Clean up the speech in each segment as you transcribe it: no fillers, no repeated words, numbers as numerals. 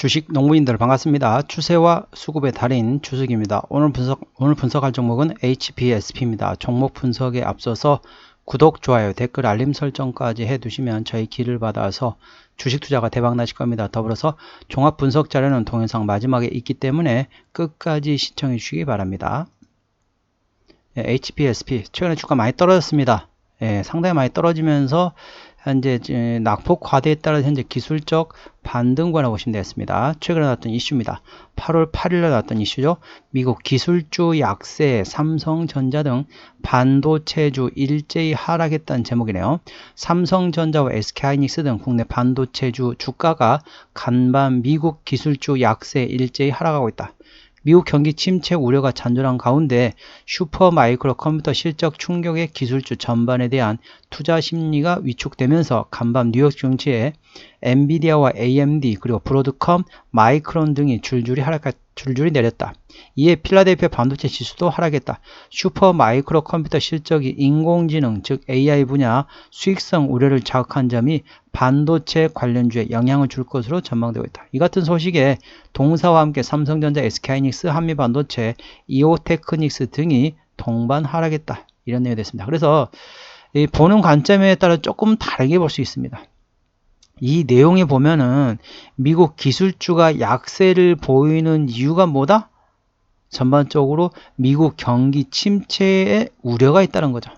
주식 농부인들 반갑습니다. 추세와 수급의 달인 추석입니다. 오늘 분석할 종목은 HPSP입니다. 종목 분석에 앞서서 구독, 좋아요, 댓글, 알림 설정까지 해두시면 저희 길을 받아서 주식 투자가 대박 나실 겁니다. 더불어서 종합 분석 자료는 동영상 마지막에 있기 때문에 끝까지 시청해 주시기 바랍니다. HPSP 최근에 주가 많이 떨어졌습니다. 상당히 많이 떨어지면서 현재 낙폭 과대에 따라 현재 기술적 반등권이라고 보시면 되겠습니다. 최근에 나왔던 이슈입니다. 8월 8일에 나왔던 이슈죠. 미국 기술주 약세, 삼성전자 등 반도체주 일제히 하락했다는 제목이네요. 삼성전자와 SK하이닉스 등 국내 반도체주 주가가 간밤 미국 기술주 약세 일제히 하락하고 있다. 미국 경기 침체 우려가 잔존한 가운데 슈퍼마이크로 컴퓨터 실적 충격의 기술주 전반에 대한 투자 심리가 위축되면서 간밤 뉴욕 증시에 엔비디아와 AMD 그리고 브로드컴, 마이크론 등이 줄줄이 내렸다. 이에 필라델피아 반도체 지수도 하락했다. 슈퍼마이크로 컴퓨터 실적이 인공지능 즉 AI 분야 수익성 우려를 자극한 점이 반도체 관련주에 영향을 줄 것으로 전망되고 있다. 이 같은 소식에 동사와 함께 삼성전자, SK하이닉스, 한미반도체, 이오테크닉스 등이 동반 하락했다. 이런 내용이 됐습니다. 그래서 이 보는 관점에 따라 조금 다르게 볼 수 있습니다. 이 내용에 보면은 미국 기술주가 약세를 보이는 이유가 뭐다? 전반적으로 미국 경기 침체에 우려가 있다는 거죠.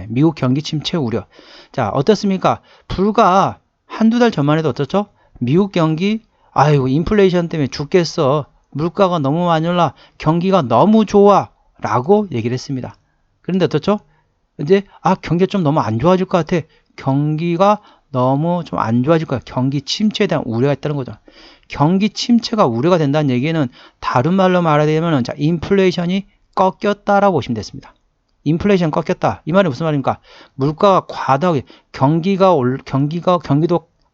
미국 경기 침체 우려. 자, 어떻습니까? 불과 한두 달 전만 해도 어떻죠? 미국 경기, 아이고, 인플레이션 때문에 죽겠어. 물가가 너무 많이 올라. 경기가 너무 좋아. 라고 얘기를 했습니다. 그런데 어떻죠? 이제, 경기가 좀 너무 안 좋아질 것 같아. 경기가 너무 좀 안 좋아질 거야. 경기 침체에 대한 우려가 있다는 거죠. 경기 침체가 우려가 된다는 얘기는 다른 말로 말하자면 인플레이션이 꺾였다라고 보시면 됐습니다. 인플레이션 꺾였다. 이 말이 무슨 말입니까? 물가가 과도하게 경기도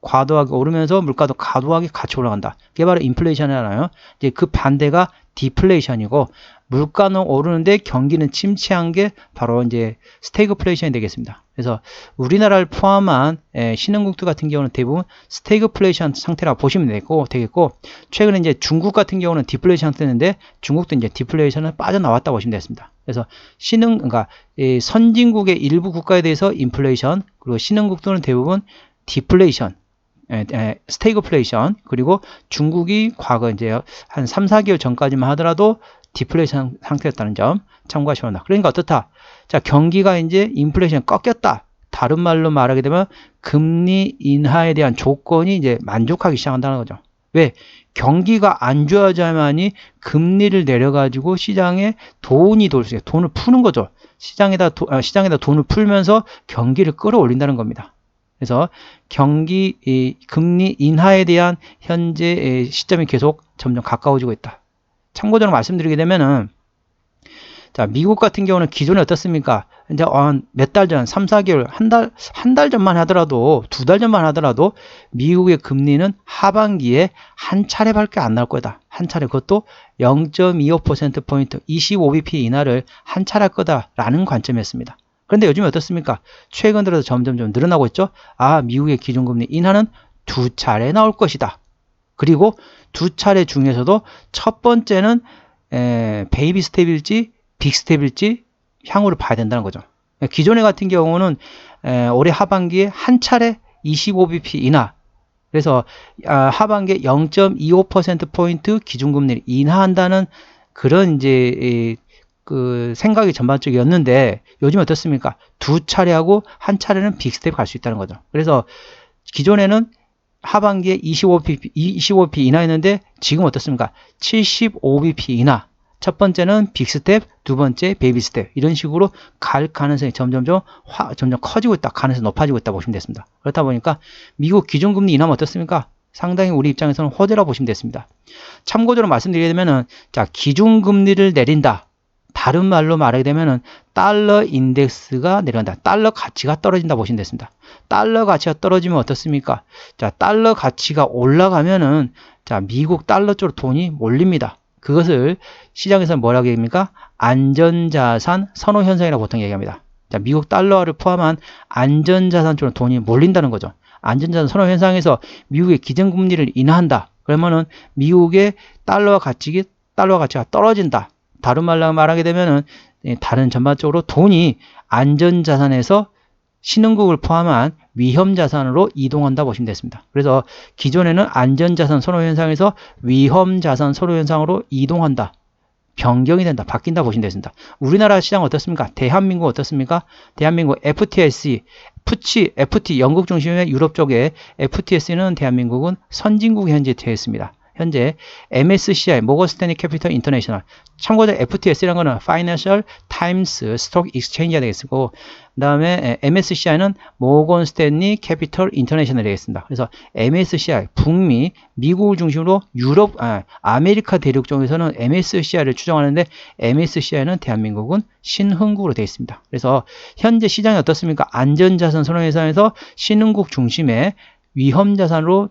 과도하게 오르면서 물가도 과도하게 같이 올라간다. 그게 바로 인플레이션이잖아요. 이제 그 반대가 디플레이션이고 물가는 오르는데 경기는 침체한 게 바로 이제 스태그플레이션이 되겠습니다. 그래서 우리나라를 포함한 신흥국들 같은 경우는 대부분 스태그플레이션 상태라고 보시면 되겠고 최근에 이제 중국 같은 경우는 디플레이션 상태인데 중국도 이제 디플레이션은 빠져나왔다고 보시면 되겠습니다. 그래서 그러니까 선진국의 일부 국가에 대해서 인플레이션 그리고 신흥국들은 대부분 디플레이션 스태그플레이션 그리고 중국이 과거 이제 한 3, 4개월 전까지만 하더라도 디플레이션 상태였다는 점 참고하시기 바랍니다. 그러니까 어떻다? 자, 경기가 이제 인플레이션 꺾였다. 다른 말로 말하게 되면 금리 인하에 대한 조건이 이제 만족하기 시작한다는 거죠. 왜? 경기가 안 좋아져야만이 금리를 내려가지고 시장에 돈이 돌 수 있어요. 돈을 푸는 거죠. 시장에다 돈을 풀면서 경기를 끌어올린다는 겁니다. 그래서 금리 인하에 대한 현재 시점이 계속 점점 가까워지고 있다. 참고적으로 말씀드리게 되면은, 자, 미국 같은 경우는 기존에 어떻습니까? 이제 몇 달 전, 3, 4개월, 한 달 전만 하더라도, 2달 전만 하더라도, 미국의 금리는 하반기에 한 차례밖에 안 나올 거다. 한 차례. 그것도 0.25%포인트, 25bp 인하를 한 차례 할 거다라는 관점이었습니다. 그런데 요즘에 어떻습니까? 최근 들어서 점점 좀 늘어나고 있죠? 미국의 기준금리 인하는 2차례 나올 것이다. 그리고 2차례 중에서도 첫 번째는 베이비 스텝일지 빅 스텝일지 향후를 봐야 된다는 거죠. 기존에 같은 경우는 올해 하반기에 한 차례 25bp 인하 그래서 하반기에 0.25%포인트 기준금리를 인하한다는 그런 이제 그 생각이 전반적이었는데 요즘 어떻습니까? 2차례하고 한 차례는 빅 스텝 갈 수 있다는 거죠. 그래서 기존에는 하반기에 25bp 인하였는데 지금 어떻습니까? 75bp 인하. 첫 번째는 빅 스텝, 두 번째 베이비 스텝. 이런 식으로 갈 가능성이 점점 커지고 있다. 가능성이 높아지고 있다고 보시면 됐습니다. 그렇다 보니까 미국 기준금리 인하면 어떻습니까? 상당히 우리 입장에서는 호재라고 보시면 됐습니다. 참고적으로 말씀드리게 되면은 자, 기준금리를 내린다. 다른 말로 말하게 되면은 달러 인덱스가 내려간다. 달러 가치가 떨어진다 보시면 됐습니다. 달러 가치가 떨어지면 어떻습니까? 자, 달러 가치가 올라가면은 자, 미국 달러 쪽으로 돈이 몰립니다. 그것을 시장에서 뭐라고 얘기합니까? 안전자산 선호 현상이라고 보통 얘기합니다. 자, 미국 달러를 포함한 안전자산 쪽으로 돈이 몰린다는 거죠. 안전자산 선호 현상에서 미국의 기준금리를 인하한다. 그러면은 미국의 달러와 가치가 떨어진다. 다른 말로 말하게 되면은 다른 전반적으로 돈이 안전자산에서 신흥국을 포함한 위험자산으로 이동한다 보시면 되겠습니다. 그래서 기존에는 안전자산 선호현상에서 위험자산 선호현상으로 이동한다. 변경이 된다. 바뀐다 보시면 되겠습니다. 우리나라 시장 어떻습니까? 대한민국 어떻습니까? 대한민국 FTSE, FT 영국 중심의 유럽 쪽에 FTSE는 대한민국은 선진국에 현재 되어 있습니다. 현재 MSCI, 모건 스탠리 캐피털 인터내셔널, 참고로 FTS라는 거는 Financial Times Stock Exchange가 되겠고, 그 다음에 MSCI는 모건 스탠리 캐피털 인터내셔널이 되겠습니다. 그래서 MSCI, 북미, 미국을 중심으로 아메리카 대륙 쪽에서는 MSCI를 추정하는데, MSCI는 대한민국은 신흥국으로 되어 있습니다. 그래서 현재 시장이 어떻습니까? 안전자산 선호회사에서 신흥국 중심의 위험자산으로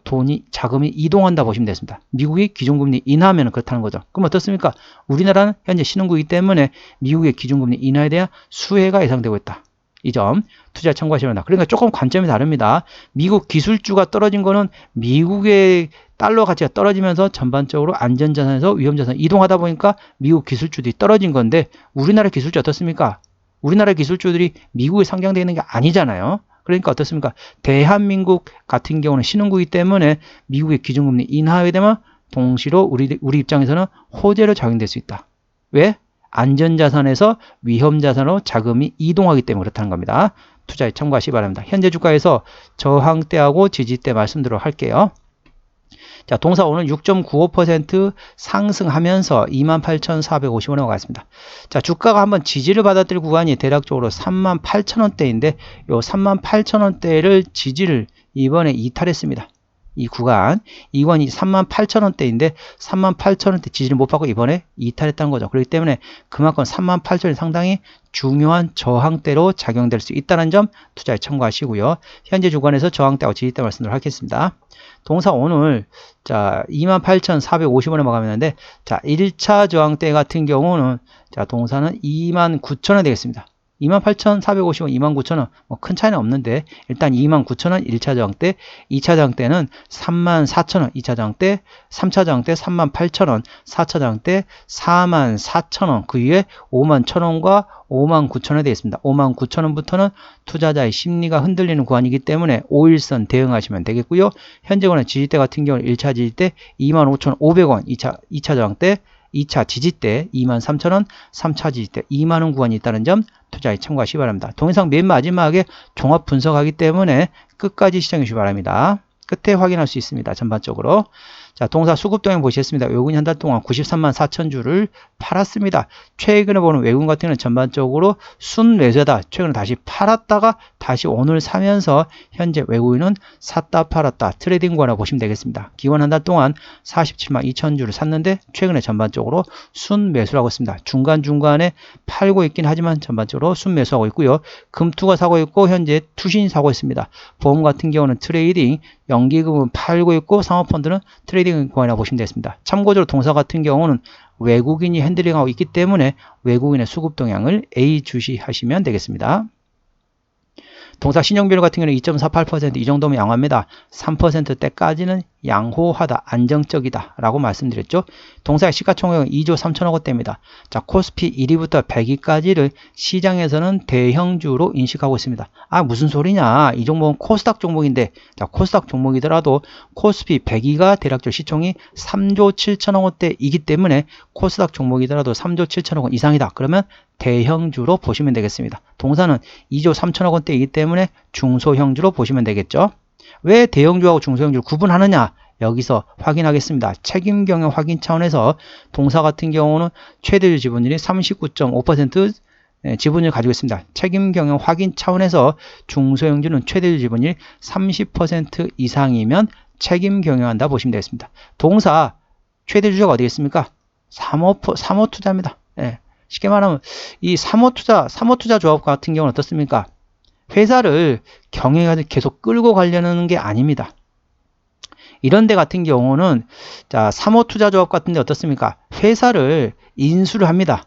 자금이 이동한다 보시면 되겠습니다. 미국이 기준금리 인하하면 그렇다는 거죠. 그럼 어떻습니까? 우리나라는 현재 신흥국이기 때문에 미국의 기준금리 인하에 대한 수혜가 예상되고 있다. 이 점 투자에 참고하시면 됩니다. 그러니까 조금 관점이 다릅니다. 미국 기술주가 떨어진 거는 미국의 달러 가치가 떨어지면서 전반적으로 안전자산에서 위험자산 이동하다 보니까 미국 기술주들이 떨어진 건데, 우리나라 기술주 어떻습니까? 우리나라 기술주들이 미국에 상장되어 있는 게 아니잖아요. 그러니까 어떻습니까? 대한민국 같은 경우는 신흥국이기 때문에 미국의 기준금리 인하하게 되면 동시로 우리 입장에서는 호재로 작용될 수 있다. 왜? 안전자산에서 위험자산으로 자금이 이동하기 때문에 그렇다는 겁니다. 투자에 참고하시기 바랍니다. 현재 주가에서 저항대하고 지지대 말씀드리도록 할게요. 자, 동사 오늘 6.95% 상승하면서 28,450원에 와갔습니다. 자, 주가가 한번 지지를 받았을 구간이 대략적으로 38,000원대인데, 요 38,000원대를 지지를 이번에 이탈했습니다. 이 구간이 38,000원대인데 38,000원대 지지를 못 받고 이번에 이탈했다는 거죠. 그렇기 때문에 그만큼 38,000원이 상당히 중요한 저항대로 작용될 수 있다는 점 투자에 참고하시고요. 현재 주간에서 저항대하고 지지대 말씀을 하겠습니다. 동사 오늘 자 28,450원에 마감했는데, 자 1차 저항대 같은 경우는 자 동사는 29,000원 되겠습니다. 28,450원, 29,000원 뭐 큰 차이는 없는데, 일단 29,000원 1차 저항대, 2차 저항대는 34,000원 2차 저항대, 3차 저항대 38,000원, 4차 저항대 44,000원, 그 위에 51,000원과 59,000원에 되어 있습니다. 59,000원부터는 투자자의 심리가 흔들리는 구간이기 때문에 5일선 대응하시면 되겠고요. 현재 거는 지지대 같은 경우는 1차 지지대 25,500원, 2차 저항대, 2차 지지대 23,000원, 3차 지지대 2만원 구간이 있다는 점 투자에 참고하시기 바랍니다. 동영상 맨 마지막에 종합 분석하기 때문에 끝까지 시청해 주시기 바랍니다. 끝에 확인할 수 있습니다. 전반적으로. 자, 동사 수급 동향 보시겠습니다. 외국인이 한 달 동안 93만 4천 주를 팔았습니다. 최근에 보는 외국인 같은 경우는 전반적으로 순매수다. 최근에 다시 팔았다가 다시 오늘 사면서 현재 외국인은 샀다 팔았다 트레이딩 구간을 보시면 되겠습니다. 기관 한 달 동안 47만 2천 주를 샀는데 최근에 전반적으로 순매수라고 했습니다. 중간중간에 팔고 있긴 하지만 전반적으로 순매수하고 있고요. 금투가 사고 있고 현재 투신이 사고 있습니다. 보험 같은 경우는 트레이딩, 연기금은 팔고 있고 사모펀드는 트레이딩 구간이라고 보시면 되겠습니다. 참고적으로 동사 같은 경우는 외국인이 핸들링하고 있기 때문에 외국인의 수급 동향을 A 주시하시면 되겠습니다. 동사 신용비율 같은 경우는 2.48%, 이 정도면 양호합니다. 3%대까지는 양호하다, 안정적이다 라고 말씀드렸죠. 동사의 시가총액은 2조 3천억 원대입니다. 자, 코스피 1위부터 100위까지를 시장에서는 대형주로 인식하고 있습니다. 아, 무슨 소리냐, 이 종목은 코스닥 종목인데, 자, 코스닥 종목이더라도 코스피 100위가 대략적 시총이 3조 7천억 원대이기 때문에 코스닥 종목이더라도 3조 7천억 원 이상이다. 그러면 대형주로 보시면 되겠습니다. 동사는 2조 3천억 원대이기 때문에 중소형주로 보시면 되겠죠. 왜 대형주하고 중소형주를 구분하느냐? 여기서 확인하겠습니다. 책임 경영 확인 차원에서 동사 같은 경우는 최대주 지분율이 39.5% 지분을 가지고 있습니다. 책임 경영 확인 차원에서 중소형주는 최대주 지분율이 30% 이상이면 책임 경영한다 보시면 되겠습니다. 동사 최대주주가 어디겠습니까? 사모투자입니다. 예. 쉽게 말하면 이 사모투자 조합 같은 경우는 어떻습니까? 회사를 경영에 계속 끌고 가려는 게 아닙니다. 이런 데 같은 경우는 자, 사모투자조합 같은 데 어떻습니까? 회사를 인수를 합니다.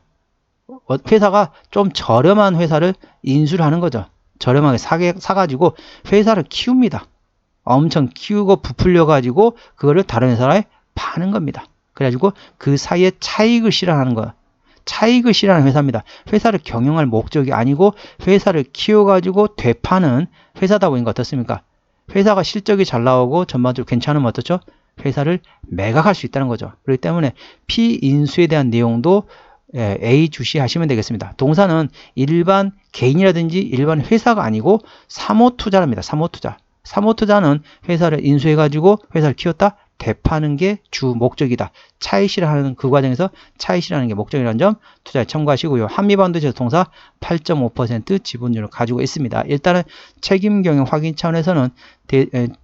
회사가 좀 저렴한 회사를 인수를 하는 거죠. 저렴하게 사가지고 회사를 키웁니다. 엄청 키우고 부풀려 가지고 그거를 다른 회사에 파는 겁니다. 그래가지고 그 사이에 차익을 실현하는 거예요. 차익을 실현하는 회사입니다. 회사를 경영할 목적이 아니고 회사를 키워가지고 되파는 회사다 보니까 어떻습니까? 회사가 실적이 잘 나오고 전반적으로 괜찮으면 어떻죠? 회사를 매각할 수 있다는 거죠. 그렇기 때문에 피인수에 대한 내용도 A 주시하시면 되겠습니다. 동사는 일반 개인이라든지 일반 회사가 아니고 사모투자랍니다. 사모투자. 사모투자는 회사를 인수해가지고 회사를 키웠다. 되파는 게 주 목적이다. 차익실현하는 그 과정에서 차익실현하는 게 목적이라는 점 투자에 참고하시고요. 한미반도체 동사 8.5% 지분율을 가지고 있습니다. 일단은 책임 경영 확인 차원에서는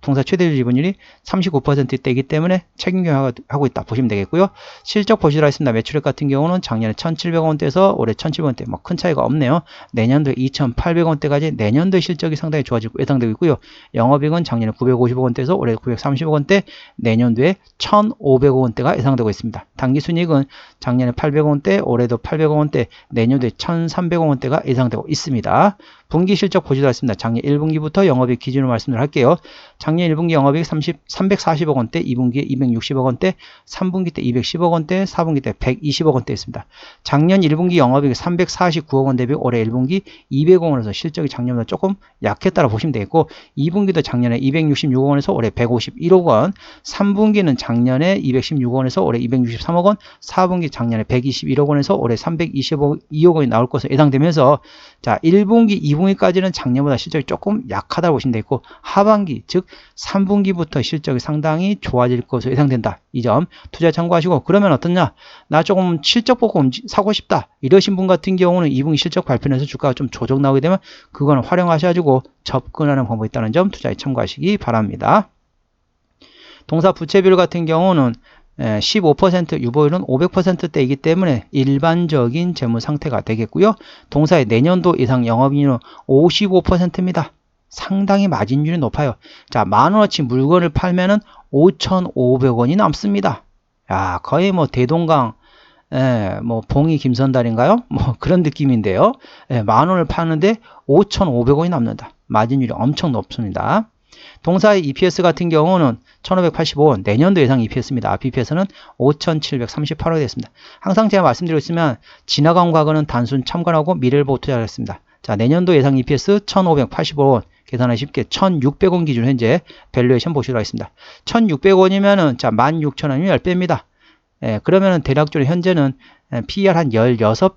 동사 최대주 지분율이 39%대이기 때문에 책임 경영하고 있다 보시면 되겠고요. 실적 보시도록 하겠습니다. 매출액 같은 경우는 작년에 1,700원대에서 올해 1,700원대 뭐 큰 차이가 없네요. 내년도에 2,800원대까지 내년도의 실적이 상당히 좋아지고 예상되고 있고요. 영업이익은 작년에 950원대에서 올해 930원대, 내년도에 1,500원대가 예상되고 있습니다. 당기순이익은 작년에 800원대, 올해도 800원대, 내년도에 1,300원대가 예상되고 있습니다. 분기 실적 보시도록 하겠습니다. 작년 1분기부터 영업이익 기준으로 말씀을 할게요. 작년 1분기 영업이익 340억 원대, 2분기에 260억 원대, 3분기 때 210억 원대, 4분기 때 120억 원대였습니다. 작년 1분기 영업이익 349억 원 대비 올해 1분기 200억 원에서 실적이 작년보다 조금 약했다고 보시면 되겠고, 2분기도 작년에 266억 원에서 올해 151억 원, 3분기는 작년에 216억 원에서 올해 263억 원, 4분기 작년에 121억 원에서 올해 322억 원이 나올 것으로 예상되면서, 자, 1분기, 2분기까지는 작년보다 실적이 조금 약하다고 보시면 되겠고, 하반기, 즉 3분기부터 실적이 상당히 좋아질 것으로 예상된다. 이 점 투자에 참고하시고, 그러면 어떻냐? 나 조금 실적 보고 사고 싶다. 이러신 분 같은 경우는 2분기 실적 발표에서 주가가 좀 조정 나오게 되면 그거는 활용하셔가지고 접근하는 방법이 있다는 점 투자에 참고하시기 바랍니다. 동사 부채 비율 같은 경우는 15% 유보율은 500%대이기 때문에 일반적인 재무 상태가 되겠고요. 동사의 내년도 예상 영업이익률은 55%입니다. 상당히 마진율이 높아요. 자, 만원어치 물건을 팔면은 5,500원이 남습니다. 야, 거의 뭐 대동강, 뭐 봉이 김선달인가요? 뭐 그런 느낌인데요. 만원을 파는데 5,500원이 남는다. 마진율이 엄청 높습니다. 동사의 EPS 같은 경우는 1,585원, 내년도 예상 EPS입니다. BPS는 5,738원이 됐습니다. 항상 제가 말씀드리고 있으면 지나간 과거는 단순 참관하고 미래를 보고 투자하겠습니다. 자, 내년도 예상 EPS 1,585원, 계산하기 쉽게 1,600원 기준 현재 밸류에이션 보시도록 하겠습니다. 1,600원이면은 자, 16,000원이면 10배입니다. 그러면은 대략적으로 현재는 PER 한 16배,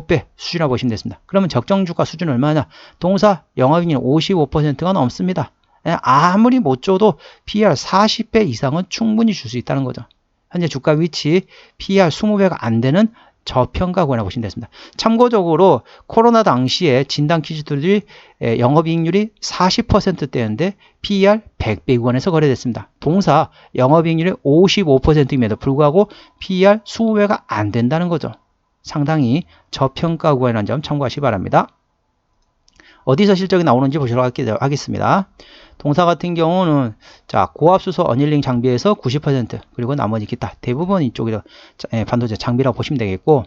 17배 수준이라고 보시면 되겠습니다. 그러면 적정 주가 수준은 얼마냐? 동사 영업이익률 55%가 넘습니다. 아무리 못 줘도 PER 40배 이상은 충분히 줄 수 있다는 거죠. 현재 주가 위치 PER 20배가 안 되는 저평가구나 보시면 되겠습니다. 참고적으로 코로나 당시에 진단 키트들이 영업이익률이 40%대였는데 PER 100배 구간에서 거래됐습니다. 동사 영업이익률이 55%임에도 불구하고 PER 20배가 안 된다는 거죠. 상당히 저평가 구간이라는 점 참고하시기 바랍니다. 어디서 실적이 나오는지 보시도록 하겠습니다. 동사 같은 경우는 자, 고압수소 어닐링 장비에서 90%, 그리고 나머지 기타 대부분 이쪽으로 반도체 장비라고 보시면 되겠고,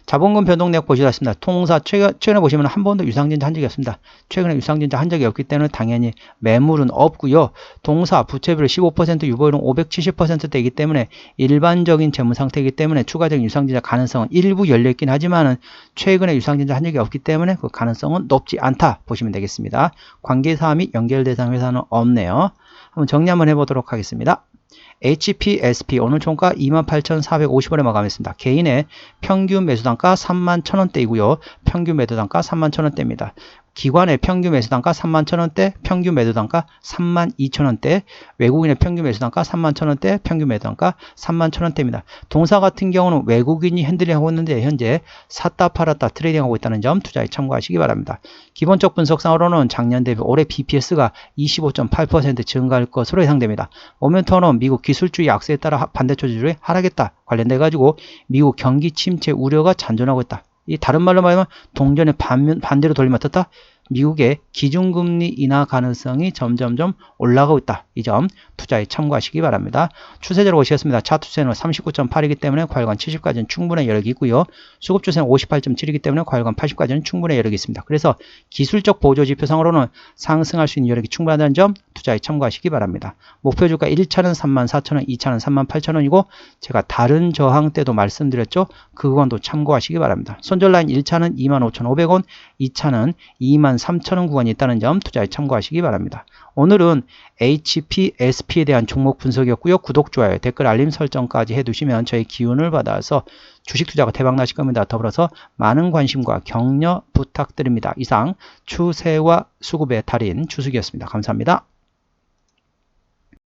자본금 변동 내역 보시도록 하겠습니다. 통사 최근에 보시면 한 번도 유상증자 한 적이 없습니다. 최근에 유상증자 한 적이 없기 때문에 당연히 매물은 없고요. 동사 부채비율 15%, 유보율은 570%대이기 때문에 일반적인 재무 상태이기 때문에 추가적인 유상증자 가능성은 일부 열려있긴 하지만은 최근에 유상증자 한 적이 없기 때문에 그 가능성은 높지 않다 보시면 되겠습니다. 관계사 및 연결 대상 회사는 없네요. 한번 정리 한번 해보도록 하겠습니다. HPSP 오늘 총가 28,450원에 마감했습니다. 개인의 평균 매수단가 31,000원대이고요. 평균 매도단가 31,000원대입니다. 기관의 평균 매수단가 31,000원대, 평균 매도단가 32,000원대, 외국인의 평균 매수단가 31,000원대, 평균 매도단가 31,000원대입니다. 동사 같은 경우는 외국인이 핸들링하고 있는데 현재 샀다 팔았다 트레이딩하고 있다는 점 투자에 참고하시기 바랍니다. 기본적 분석상으로는 작년 대비 올해 BPS가 25.8% 증가할 것으로 예상됩니다. 모멘텀은 미국 기술주의 약세에 따라 반대초주들이 하락했다 관련돼 가지고 미국 경기 침체 우려가 잔존하고 있다. 이 다른 말로 말하면 동전의 반대로 돌리면 어떻다? 미국의 기준금리 인하 가능성이 점점점 올라가고 있다. 이 점 투자에 참고하시기 바랍니다. 추세대로 보시겠습니다. 차트 추세는 39.8이기 때문에 과열관 70까지는 충분한 여력이 있고요. 수급 추세는 58.7이기 때문에 과열관 80까지는 충분한 여력이 있습니다. 그래서 기술적 보조 지표상으로는 상승할 수 있는 여력이 충분하다는 점 투자에 참고하시기 바랍니다. 목표 주가 1차는 34,000원, 2차는 38,000원이고 제가 다른 저항 때도 말씀드렸죠. 그 구간도 참고하시기 바랍니다. 손절 라인 1차는 25,500원, 2차는 23,000원 구간이 있다는 점 투자에 참고하시기 바랍니다. 오늘은 HPSP에 대한 종목 분석이었고요. 구독, 좋아요, 댓글, 알림 설정까지 해두시면 저희 기운을 받아서 주식 투자가 대박 나실 겁니다. 더불어서 많은 관심과 격려 부탁드립니다. 이상 추세와 수급의 달인 추석이었습니다. 감사합니다.